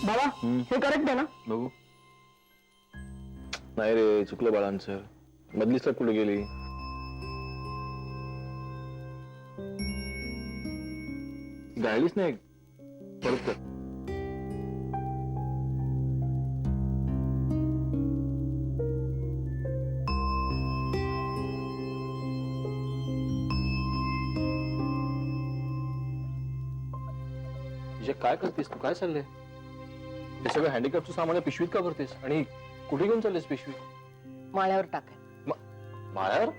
बाबा हे करेक्ट आहे ना? बघू. नाही रे, चुकलं बाळांचं. मधलीच तर कुठे गेली? गायलीच नाही. परत कर. काय करतेस तू? काय चाललंय? हे सगळं हँडिकॅपचं सामान पिशवीत का भरतेस? आणि कुठे घेऊन चाललेस पिशवी? माळ्यावर टाकाय. माळ्यावर?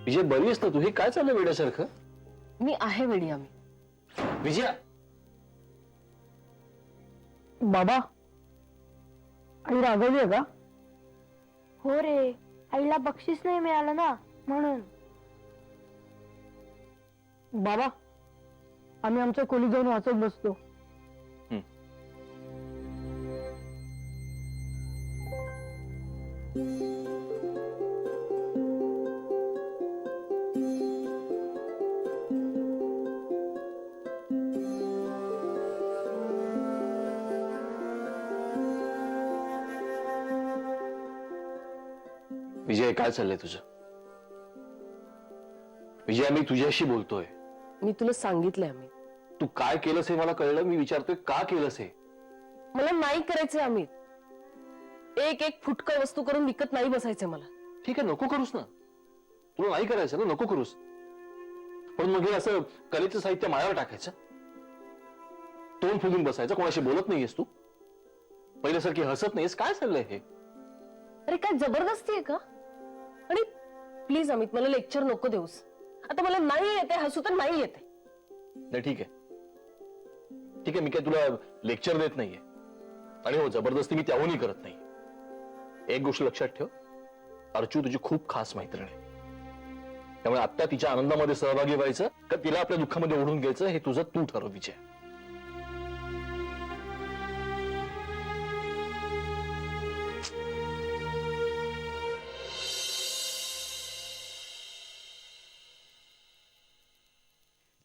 विजय, बरी आहेस ना तू? हे काय चाललंय वेड्यासारखं? मी आहे वेडी. आम्ही विजया. बाबा आई रागवली आहे का? हो रे, आईला बक्षीस नाही मिळालं ना म्हणून. बाबा आम्ही आमच्या खोलीत जाऊन वाचत बसतो. विजय, काय चाललंय तुझं? विजय, मी तुझ्याशी बोलतोय. मी तुला सांगितलंय आम्ही. तू काय केलंस हे मला कळलं. मी विचारतोय का केलंस हे? मला नाही करायचंय अमित. एक एक फुटकं वस्तू करून विकत नाही बसायचंय मला. ठीक आहे, नको करूस ना. तुला नाही करायचं ना, नको करूस. पण मग हे असं कलेचं साहित्य माळ्यावर टाकायचं, तोंड फुगून बसायचं, कोणाशी बोलत नाहीयेस तू, पहिल्यासारखी हसत नाहीयेस. काय चाललंय हे? अरे काय जबरदस्ती आहे का? आणि प्लीज अमित, मला लेक्चर नको देऊस. आता मला नाही येते हसू तर नाही येते. नाही, ठीक आहे ठीक आहे, मी काय तुला लेक्चर देत नाहीये. आणि हो, जबरदस्ती मी त्याहूनही करत नाही. एक गोष्ट लक्षात ठेव, अर्चू तुझी खूप खास मैत्रीण आहे. त्यामुळे आता तिच्या आनंदामध्ये सहभागी व्हायचं का तिला आपल्या दुःखामध्ये ओढून घ्यायचं हे तुझं तू ठरव विजय.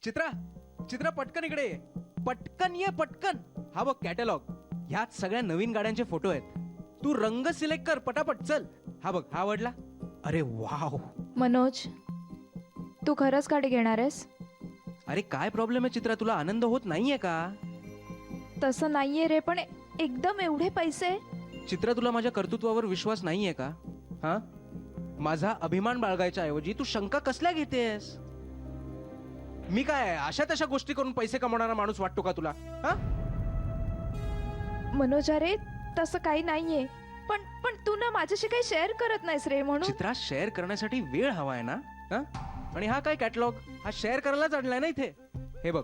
चित्रा, चित्रा पटकन इकडे ये. पटकन ये, पटकन. हा बघ कॅटलॉग. ह्यात सगळ्या नवीन गाड्यांचे फोटो आहेत. तू रंग सिलेक्ट कर पटापट. चल. हा बघ, हा आवडला. अरे वाव. मनोज, तू खरंच गाडी घेणार आहेस? अरे काय प्रॉब्लेम आहे चित्रा? तुला आनंद होत नाहीये का? तसं नाहीये रे, पण एकदम एवढे पैसे. चित्रा, तुला माझ्या कर्तृत्वावर विश्वास नाहीये का? हा, माझा अभिमान बाळगायच्या ऐवजी तू शंका कसल्या घेतेस? मी काय अशा तशा गोष्टी करून पैसे कमवणारा माणूस वाटतो का तुला? हा, मनोज, अरे तसं काही नाहीये. पण पण तू ना माझ्याशी काही शेअर करत नाहीस रे, म्हणून. चित्रा, शेअर करण्यासाठी वेळ हवाय ना. हा, आणि हा काय कॅटलॉग? हा शेअर करायलाच आणलाय ना इथे. हे बघ,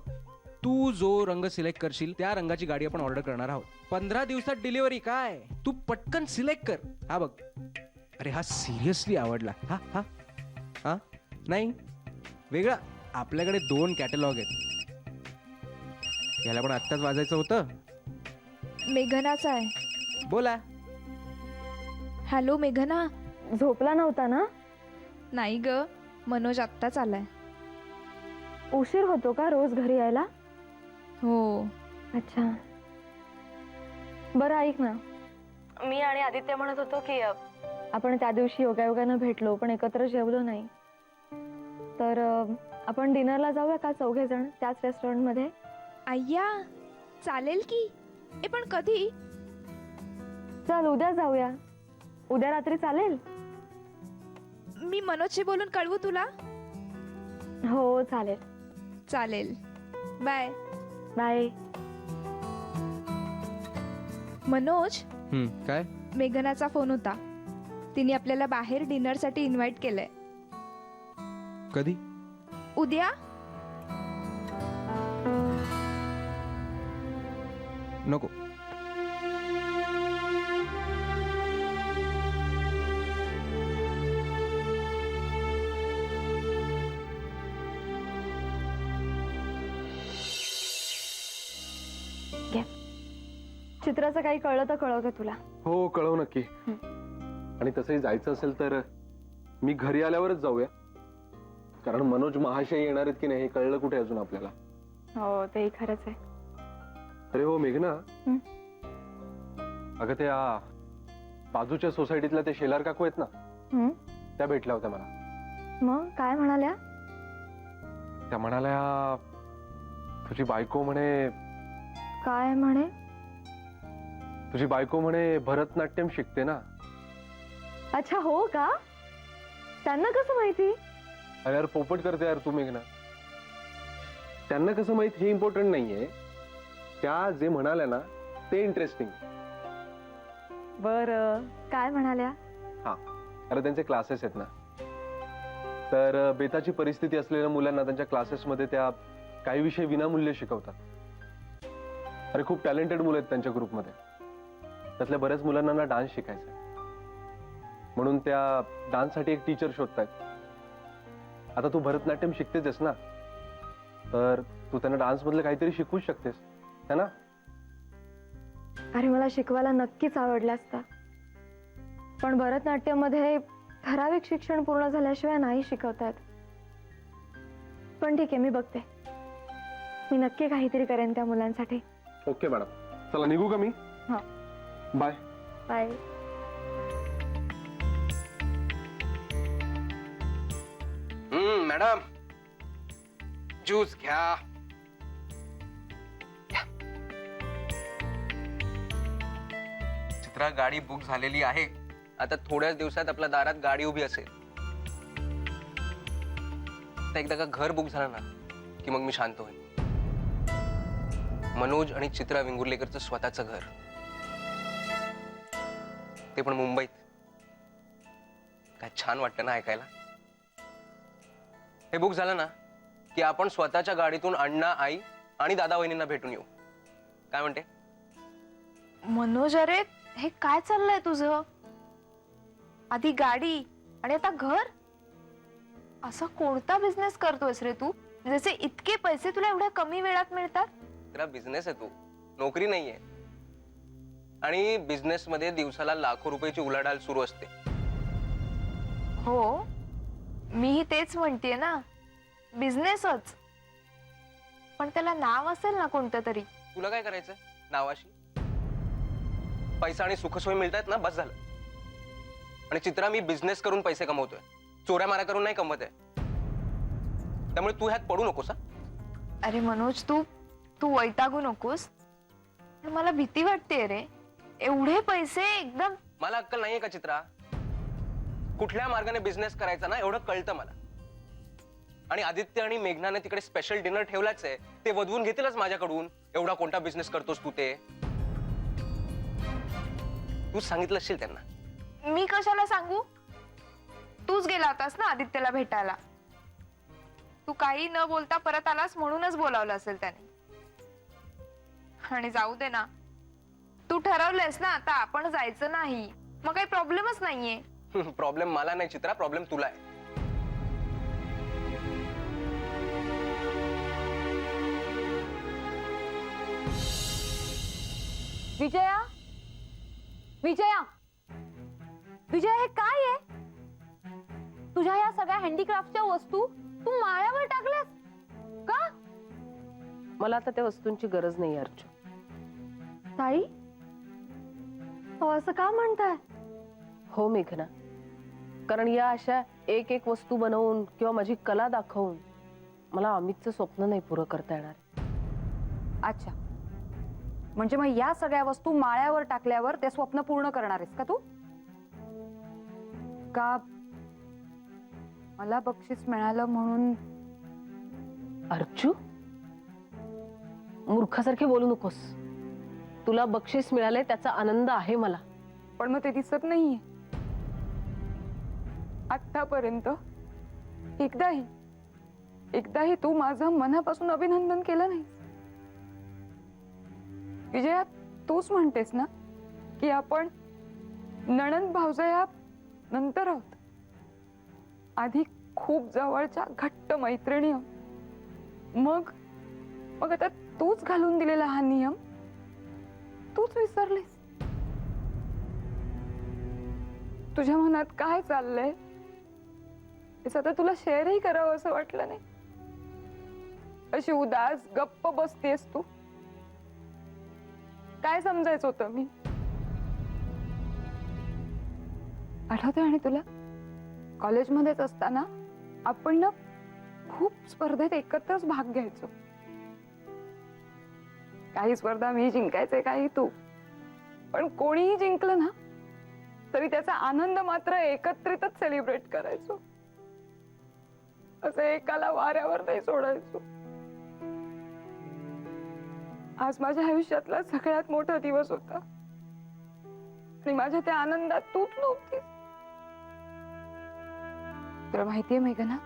तू जो रंग सिलेक्ट करशील त्या रंगाची गाडी आपण ऑर्डर करणार आहोत. 15 दिवसात डिलिव्हरी. काय तू पटकन सिलेक्ट कर. हा बघ. अरे हा सिरियसली आवडला. हा हा हा, नाही वेगळा. आपल्याकडे 2 कॅटलॉग आहेत. याला पण आत्ताच वाजायचं होतं. मेघनाचा आहे. बोला. हॅलो मेघना. झोपला नव्हता ना? नाही ग, मनोज आत्ताच आलाय. उशीर होतो का रोज घरी यायला? हो. अच्छा, बरं ऐक ना, मी आणि आदित्य म्हणत होतो की आपण त्या दिवशी योगायोगानं भेटलो पण एकत्र जेवलो नाही. तर आपण डिनरला जाऊया का 4घे जण त्याच रेस्टॉरंटमध्ये? अय्या, चालेल की. पण कधी? चल उद्या जाऊया. उद्या रात्री चालेल? मी मनोजशी बोलून कळवू तुला? हो चालेल. चालेल. बाय. बाय. मनोज, काय? मेघनाचा फोन होता. तिने आपल्याला बाहेर डिनरसाठी इन्व्हाइट केलंय. कधी? उद्या. नको. चित्राचं काही कळलं तर कळव का तुला? हो, कळव नक्की. आणि तसंही जायचं असेल तर मी घरी आल्यावरच जाऊया. कारण मनोज महाशय येणार आहेत की नाही हे कळलं कुठे अजून आपल्याला. हो तेही खरंच आहे. अरे हो मेघना, हं. अगं त्या बाजूच्या सोसायटीतल्या ते शेलार काकू आहेत ना, हं? त्या भेटल्या होत्या मला. मग काय म्हणाल्या? त्या म्हणाल्या तुझी बायको म्हणे काय म्हणे? तुझी बायको म्हणे भरतनाट्यम शिकते ना. अच्छा हो का? त्यांना कसं माहिती? अरे यार पोपट करते यार तू मेघना. त्यांना कसं माहित हे इम्पॉर्टंट नाहीये, त्या जे म्हणाल्या ना ते इंटरेस्टिंग. बर काय म्हणाल्या? हा, अरे त्यांचे क्लासेस आहेत ना, तर बेताची परिस्थिती असलेल्या मुलांना त्यांच्या क्लासेसमध्ये त्या काही विषय विनामूल्य शिकवतात. अरे खूप टॅलेंटेड मुलं आहेत त्यांच्या ग्रुपमध्ये. त्यातल्या बऱ्याच मुलांना ना डान्स शिकायचा आहे, म्हणून त्या डान्ससाठी एक टीचर शोधतायत. आता तू भरतनाट्यम शिकतेच ना, तर तू त्यांना डान्स मधलं काहीतरी शिकवूच शकतेस है ना. अरे मला शिकवायला नक्कीच आवडलं असतं, पण भरतनाट्यम मध्ये ठराविक शिक्षण पूर्ण झाल्याशिवाय नाही शिकवतात. पण ठीक आहे, मी बघते. मी नक्की काहीतरी करेन त्या मुलांसाठी. ओके मॅडम, चला निघू का मी. हा. बाय. बाय. मॅडम ज्यूस घ्या. चित्रा गाडी बुक झालेली आहे. आता थोड्याच दिवसात आपल्या दारात गाडी उभी असेल. आता एकदा का घर बुक झालं ना की मग मी शांत होईन. मनोज आणि चित्रा वेंगुर्लेकरचं स्वतःचं घर, ते पण मुंबईत. काय छान वाटतं ना ऐकायला. हे बुक झालं ना की आपण स्वतःच्या गाडीतून अण्णा, आई आणि दादा वहिनींना भेटून येऊ. काय म्हणते? मनोज अरे हे काय चाललंय तुझं? आधी गाडी आणि आता घर. असा कोणता बिझनेस करतोयस रे तू, जसे इतके पैसे तुला एवढ्या कमी वेळात मिळतात? तेरा बिझनेस आहे, तू नोकरी नाहीये. आणि बिझनेस मध्ये दिवसाला लाखो रुपयाची उलाढाल सुरू असते. हो, मीही तेच म्हणतेय ना, बिझनेसच. पण त्याला नाव असेल ना कोणतं तरी. तुला काय करायचं नावाशी? पैसा आणि सुखसोयी मिळतात ना, बस झालं. आणि चित्रा, मी बिझनेस करून पैसे कमवतोय, चोऱ्या मारा करून नाही कमवत आहे. त्यामुळे तू ह्यात पडू नकोस. अरे मनोज, तू वैतागू नकोस. पण मला भीती वाटते रे, एवढे पैसे एकदम. मला अक्कल नाहीये का चित्रा? कुठल्या मार्गाने बिझनेस करायचा ना एवढं कळतं मला. आणि आदित्य आणि मेघनाने तिकडे स्पेशल डिनर ठेवलाच आहे, ते वधवून घेतीलच माझ्याकडून. एवढा कोणता बिझनेस करतोस तू ते तू सांगितलं असेल त्यांना. मी कशाला सांगू? तूच गेला होतास ना आदित्यला भेटायला. तू काही न बोलता परत आलास म्हणूनच बोलावलं असेल त्याने. आणि जाऊ दे ना, तू ठरवलंयस ना आता आपण जायचं नाही, मग काही प्रॉब्लेमच नाहीये. प्रॉब्लेम मला नाही चित्रा, प्रॉब्लेम तुला आहे. विजया, विजया, विजया, हे काय आहे? तुझ्या या सगळ्या हँडीक्राफ्टच्या वस्तू तू माळ्यावर टाकल्यास का? मला आता त्या वस्तूंची गरज नाही अर्जू. ताई, हो असं का म्हणताय? हो मेघना, कारण या अशा एक एक वस्तू बनवून किंवा माझी कला दाखवून मला अमितचं स्वप्न नाही पुरं करता येणार. अच्छा, म्हणजे मग या सगळ्या वस्तू माळ्यावर टाकल्यावर ते स्वप्न पूर्ण करणार आहेस का तू? का मला बक्षीस मिळालं म्हणून? अर्जू, मूर्खासारखे बोलू नकोस. तुला बक्षीस मिळाले त्याचा आनंद आहे मला. पण मग ते दिसत नाहीये आतापर्यंत. एकदाही तू माझं मनापासून अभिनंदन केलं नाही. विजया, तूच म्हणतेस ना की आपण नणंद भावजया नंतर आहोत, आधी खूप जवळच्या घट्ट मैत्रिणी आहोत. मग आता तूच घालून दिलेला हा नियम तूच विसरलीस. तुझ्या मनात काय चाललंय हे सतत तुला शेअरही करावं असं वाटलं नाही? अशी उदास गप्प बसतेस तू. काय समजायचं होतं मी? आठवतंय आणि तुला कॉलेजमध्येच असताना आपण ना खूप स्पर्धेत एकत्रच भाग घ्यायचो. काही स्पर्धा मी जिंकायचे, काही तू. पण कोणीही जिंकलं ना तरी त्याचा आनंद मात्र एकत्रितच सेलिब्रेट करायचो. असं एकाला वाऱ्यावर नाही सोडायचो. आज माझ्या आयुष्यातला सगळ्यात मोठा दिवस होता आणि माझ्या त्या आनंदात तूच नव्हती. तुला माहितीये मेघना,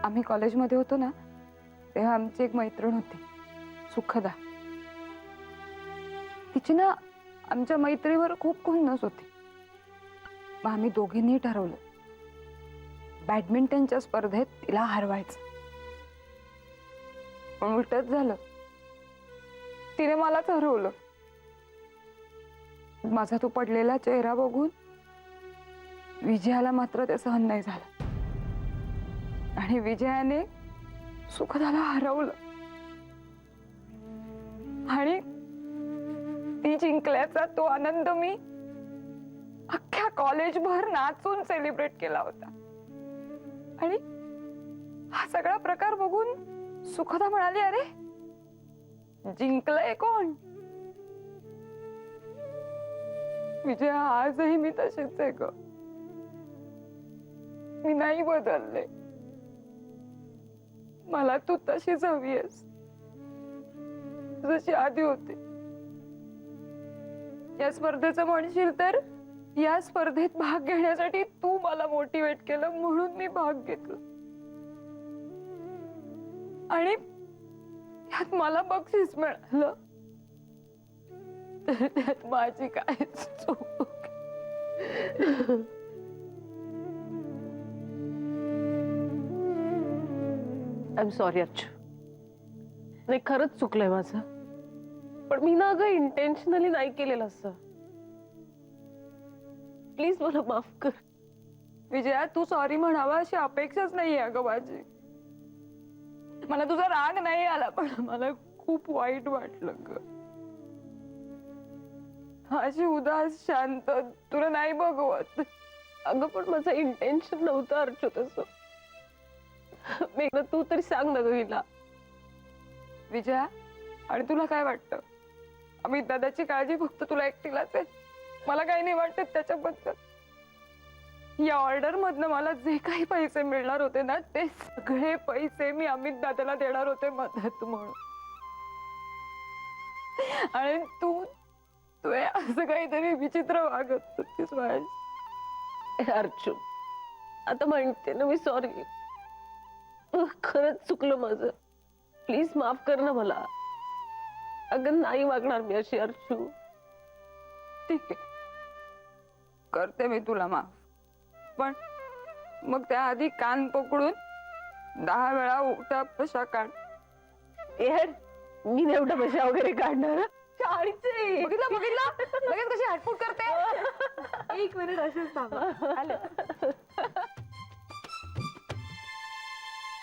आम्ही कॉलेजमध्ये होतो ना तेव्हा आमची एक मैत्रीण होती, सुखदा. तिची ना आमच्या मैत्रीवर खूप खुन्नस होती. मग आम्ही दोघींनी ठरवलं बॅडमिंटनच्या स्पर्धेत तिला हरवायचं. पण उलटच झालं, तिने मलाच हरवलं. माझा तो पडलेला चेहरा बघून विजयाला मात्र ते सहन नाही झालं आणि विजयाने सुखदाला हरवलं आणि ती जिंकल्याचा तो आनंद मी अख्ख्या कॉलेजभर नाचून सेलिब्रेट केला होता. आणि हा सगळा प्रकार बघून सुखदा म्हणाली, अरे जिंकलंय कोण? विजया, आजही मी तशीच आहे ग. मी नाही बदलले. मला तू तशीच हवी आहेस जशी आधी होती. या स्पर्धेचं म्हणशील तर या स्पर्धेत भाग घेण्यासाठी तू मला मोटिवेट केलं म्हणून मी भाग घेतला आणि त्यात मला बक्षीस मिळालं. तर त्यात माझी काय चूक? I am sorry Archu. नाही, खरंच चुकलंय माझं. पण मी ना अगं इंटेन्शनली नाही केलेलं असं. प्लीज मला माफ कर. विजया, तू सॉरी म्हणावा अशी अपेक्षाच नाहीये अगं माझी. मला तुझा राग नाही आला, पण मला खूप वाईट वाटलं ग. अशी उदास शांत तुला नाही बघवत. अगं पण माझं इंटेन्शन नव्हतं अर्चू तसं. मेघना, तू तरी सांग ना ग हिला. विजया, आणि तुला काय वाटतं? अमित दादाची काळजी फक्त तुला एकटीलाच आहे. मला काही नाही वाटत त्याच्याबद्दल. या ऑर्डर मधनं मला जे काही पैसे मिळणार होते ना ते सगळे पैसे मी अमित दादाला देणार होते मदत म्हणून. आणि तू तू असं काहीतरी विचित्र वागत होतीस माझ्याशी. अर्चू, आता म्हणते ना मी सॉरी. खरंच चुकलं माझं. प्लीज माफ कर ना मला. अगं नाही वागणार मी अशी अर्चू. ठीक आहे, करते मी तुला माफ. पण मग त्याआधी कान पकडून 10 वेळा उठा बशा काढ. यार, मी नाही उठा बशा वगैरे काढणार. बघितलं लगेच कशी हटफूट करते. 1 मिनिट असेच थांबा. आले.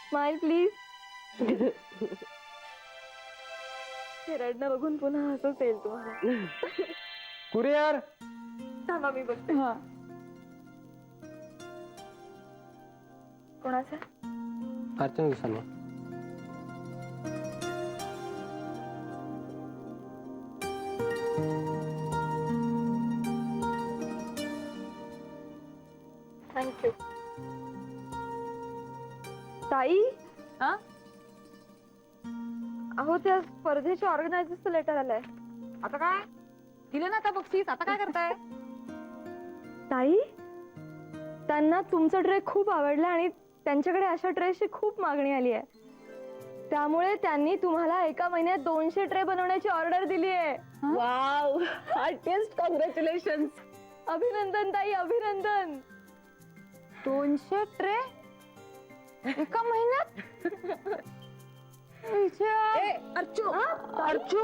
Smile please. रडणं बघून पुन्हा हसत येईल तुम्हाला. कुरिअर. थांबा मी बघते. हा, कोणाचा? अर्चना दिसाने. थँक्यू. ताई, हा? अहो त्या स्पर्धेचे ऑर्गनायझरचं लेटर आलंय. आता काय दिलं ना आता बक्षीस? आता काय करताय? ताई, त्यांना तुमचा ड्रेस खूप आवडला आणि त्यांच्याकडे अशा ड्रेसची खूप मागणी आली आहे. त्यामुळे त्यांनी तुम्हाला एका महिन्यात 200 ट्रे बनवण्याची ऑर्डर दिली आहे. Wow, heartiest congratulations. अभिनंदन ताई, अभिनंदन. 200 ट्रे एका महिन्यात? अर्चू, अर्चू.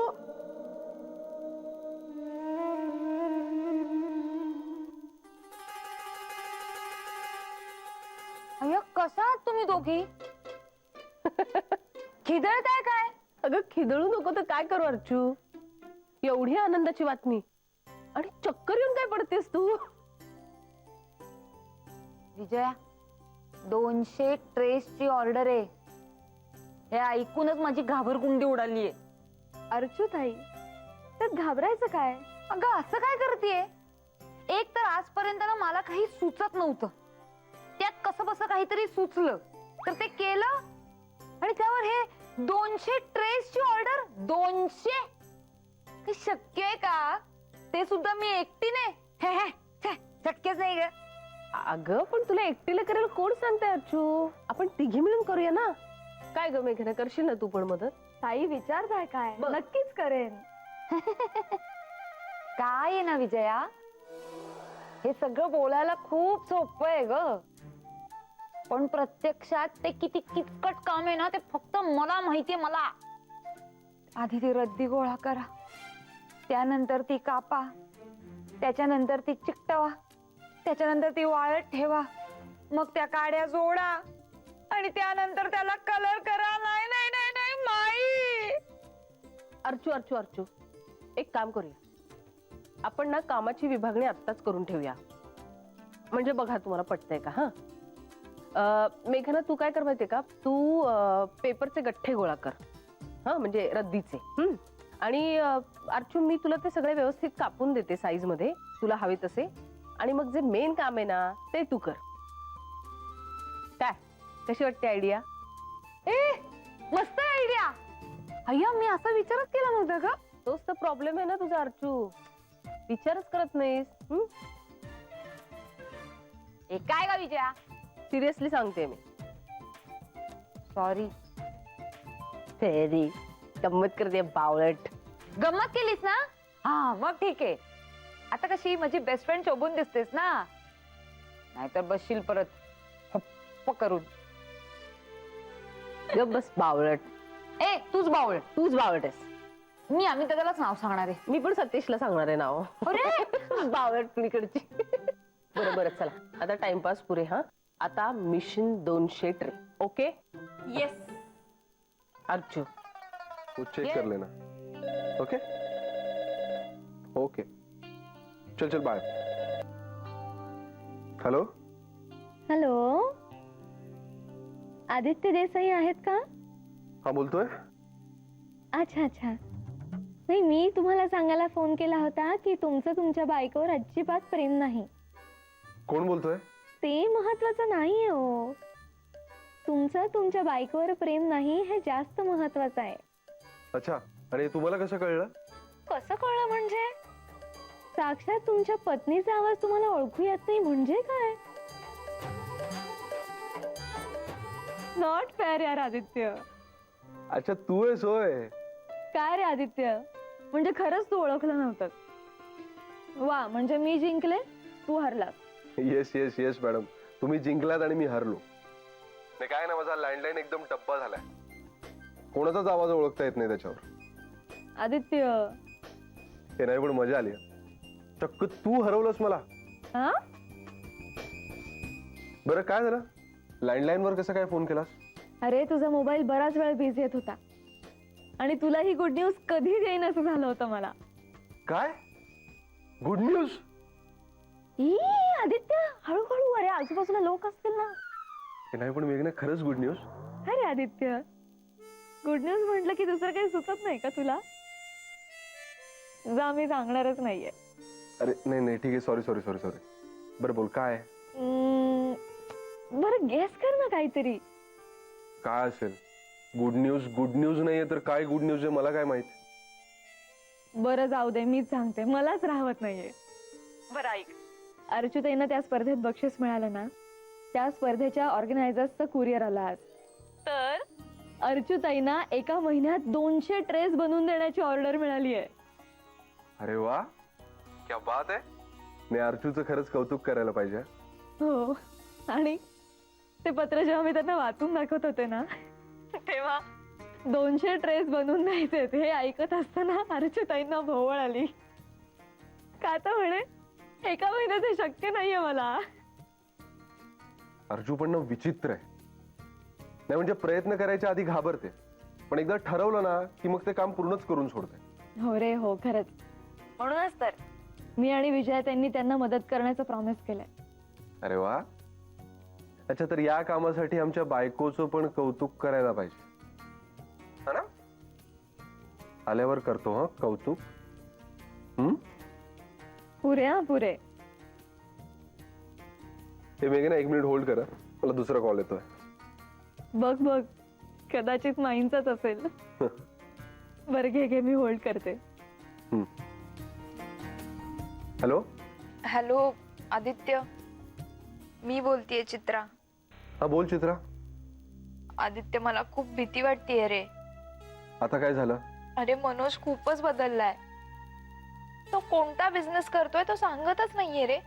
कसा आहात तुम्ही दोघी? खिदळताय काय? अगं खिदळू नको तर काय करू अर्चू? एवढी आनंदाची बातमी आणि चक्कर येऊन काय पडतेस तू? विजया, 200 ट्रेसची ऑर्डर आहे. हे ऐकूनच माझी घाबरकुंडी उडालीये. अर्चू ताई, त्यात घाबरायचं काय? अगं असं काय करतेय? एक तर आजपर्यंत ना मला काही सुचत नव्हतं, त्यात कसं बसं काहीतरी सुचलं तर ते केलं, आणि त्यावर हे 200 ट्रेसची ऑर्डर. 200 हे शक्य आहे का? ते सुद्धा मी एकटीने? हे हे छे, शक्यच नाही ग. अगं पण तुला एकटीला करायला कोण सांगतंय अर्चू? आपण तिघी मिळून करूया ना. काय ग मेघना, करशील ना तू पण मदत? ताई विचारताय काय? बघ. नक्कीच करेन. काय आहे ना विजया, हे सगळं बोलायला खूप सोपं आहे ग, पण प्रत्यक्षात ते किती किचकट काम आहे ना ते फक्त मला माहितीये. मला आधी ती रद्दी गोळा करा, त्यानंतर ती कापा, त्याच्यानंतर ती चिकटवा, त्याच्यानंतर ती वाळत ठेवा, मग त्या काड्या जोडा, आणि त्यानंतर त्याला कलर करा. नाही नाही नाही नाही माई. अर्चू अर्चू अर्चू, एक काम करूया, आपण ना कामाची विभागणी आत्ताच करून ठेवूया. म्हणजे बघा तुम्हाला पटतंय का? हा मेघना, तू काय कर माहितीये का, तू पेपरचे गठ्ठे गोळा कर, हा म्हणजे रद्दीचे. आणि अर्चू, मी तुला ते सगळे व्यवस्थित कापून देते साईज मध्ये तुला हवे तसे. आणि मग जे मेन काम आहे ना ते तू कर. काय, कशी वाटते आयडिया? ए मस्त आयडिया. अय्या, मी असा विचारच केला नव्हता का? तोच तर प्रॉब्लेम आहे ना तुझा अर्चू, विचारच करत नाहीस. ए काय का विजया? सिरियसली सांगते मी. सॉरी. फेरी गंमत करते बावळट. गंमत केलीस ना? हा मग ठीक आहे. आता कशी माझी बेस्ट फ्रेंड शोभून दिसतेस ना, नाहीतर बसशील परत हप्प करून. गप बस बावळट. ए तूच बावळ. तूच बावळट आहेस. मी आम्ही त्यालाच नाव सांगणार आहे. मी पण सतीशला सांगणार आहे नाव. अरे बावळट पलीकडची. बरं बरं, चला आता टाइमपास पुरे. हा आता mission 200 tray. Okay? Yes. Archu, वो चेक कर लेना. ओके ओके, चल चल bye. Hello, hello, Aditya Desai आहेत का? हा बोलतोय. अच्छा अच्छा. नाही, मी तुम्हाला सांगायला फोन केला होता की तुमचं तुमच्या बायकोवर अजिबात प्रेम नाही. कोण बोलतोय? ते महत्वाचं नाहीये हो. तुमचं तुमच्या बायकोवर प्रेम नाही हे जास्त महत्वाचं आहे. अच्छा, आणि तुम्हाला कसं कळलं? कसं कळलं म्हणजे? साक्षात तुमच्या पत्नीचा आवाज तुम्हाला ओळखू येत नाही म्हणजे काय? नॉट फेअर यार आदित्य. अच्छा, तू आहेस होय. काय रे आदित्य, म्हणजे खरंच तू ओळखलं नव्हतं? वा, म्हणजे मी जिंकले, तू हरलास. येस येस येस मॅडम, तुम्ही जिंकलात आणि मी हरलो. नाही काय ना, माझा लँडलाईन एकदम डब्बा झालाय, कोणाचाच आवाज ओळखता येत नाही त्याच्यावर. आदित्य, हे नाही पण मजा आली. चक्क तू हरवलंस मला. हा? बरं काय झालं, लँडलाईन वर कसं काय फोन केलास? अरे तुझा मोबाईल बराच वेळ बिझी येत होता आणि तुला ही गुड न्यूज कधी देईन असं झालं होतं मला. काय गुड न्यूज? ई आदित्य, हळूहळू. अरे आजूबाजूला लोक असतील ना. हे नाही पण मेघना, खरंच गुड न्यूज? अरे आदित्य, गुड न्यूज म्हटलं की दुसरं काही सुचत नाही का तुला? जा, मी सांगणारच नाहीये. अरे नाही नाही, ठीक आहे, सॉरी सॉरी सॉरी सॉरी. बरं बोल, काय बरं गेस कर ना काहीतरी. काय असेल? Good news? गुड न्यूज नाहीये तर काय गुड न्यूज आहे मला काय माहित. बरं जाऊ दे, मीच सांगते, मलाच राहवत नाहीये. बरं ऐक, अर्चूताईंना त्या स्पर्धेत बक्षीस मिळालं ना, त्या स्पर्धेच्या ऑर्गनायझर्सचं कुरिअर आलं आज. तर अर्चूताईंना एका महिन्यात 200 ट्रेस बनवून देण्याची ऑर्डर मिळाली आहे. अरे वा, क्या बात आहे. मी अर्चूचं खरंच कौतुक करायला पाहिजे. हो, आणि ते पत्र जेव्हा मी त्यांना वाचून दाखवत होते ना, तेव्हा 200 ट्रेस बनवून द्यायचे हे ऐकत असताना अर्चूताईंना भोवळ आली. का तर म्हणे एका महिन्यात हे शक्य नाहीये मला. अर्जू पण ना विचित्र आहे. नाही म्हणजे प्रयत्न करायच्या आधी घाबरते, पण एकदा ठरवलं ना की मग ते काम पूर्णच करून सोडते. हो रे हो, खरंच. म्हणूनच तर मी आणि विजया त्यांनी त्यांना मदत करण्याचं प्रॉमिस केलंय. अरे वा. अच्छा, तर या कामासाठी आमच्या बायकोचं पण कौतुक करायला पाहिजे, हा ना? आल्यावर करतो हा कौतुक. पुरे हा पुरे. हे मेघना 1 मिनिट होल्ड करा, मला दुसरा कॉल येतोय. बघ बघ, कदाचित माईंचाच असेल. बरं घे घे, मी होल्ड करते. हॅलो. हॅलो आदित्य, मी बोलतेय चित्रा. हा बोल चित्रा. आदित्य, मला खूप भीती वाटतेय रे. आता काय झालं? अरे मनोज खूपच बदललाय. तो कोणता बिझनेस करतोय तो सांगतच नाहीये रे.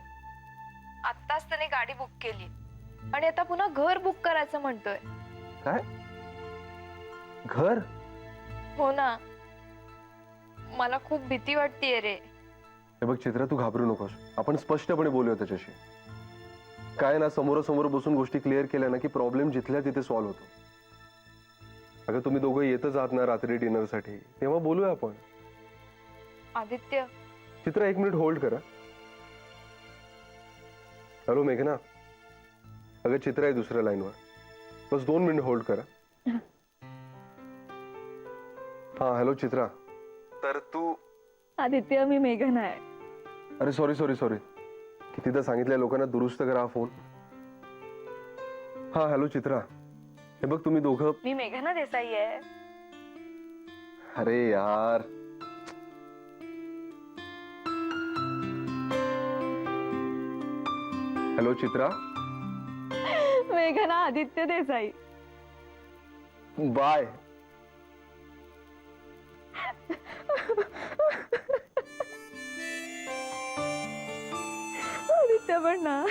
आत्ताच त्याने गाडी बुक केली आणि आता पुन्हा घर बुक करायचं म्हणतोय. काय? घर? हो ना, मला खूप भीती वाटतेय रे. हे बघ चित्रा, तू घाबरू नकोस. आपण स्पष्टपणे बोलूया त्याच्याशी. काय ना, समोरासमोर बसून गोष्टी क्लिअर केल्या ना की प्रॉब्लेम जिथल्या तिथे सॉल्व्ह होतो. अगं तुम्ही दोघं येतच आहात ना रात्री डिनरसाठी, तेव्हा बोलूया आपण. आदित्य, चित्रा 1 मिनिट होल्ड करा. हॅलो मेघना. अगं चित्रा आहे दुसऱ्या लाईनवर, बस 2 मिनिट होल्ड करा. हा हॅलो चित्रा. तर तू? आदित्य, मी मेघना आहे. अरे सॉरी सॉरी सॉरी, कितीदा सांगितलंय लोकांना दुरुस्त करा हा फोन. हा हॅलो चित्रा. हे बघ तुम्ही दोघं. मी मेघना देसाई आहे. अरे यार. हॅलो चित्रा. मेघना आदित्य देसाई. बाय. आदित्य पण ना.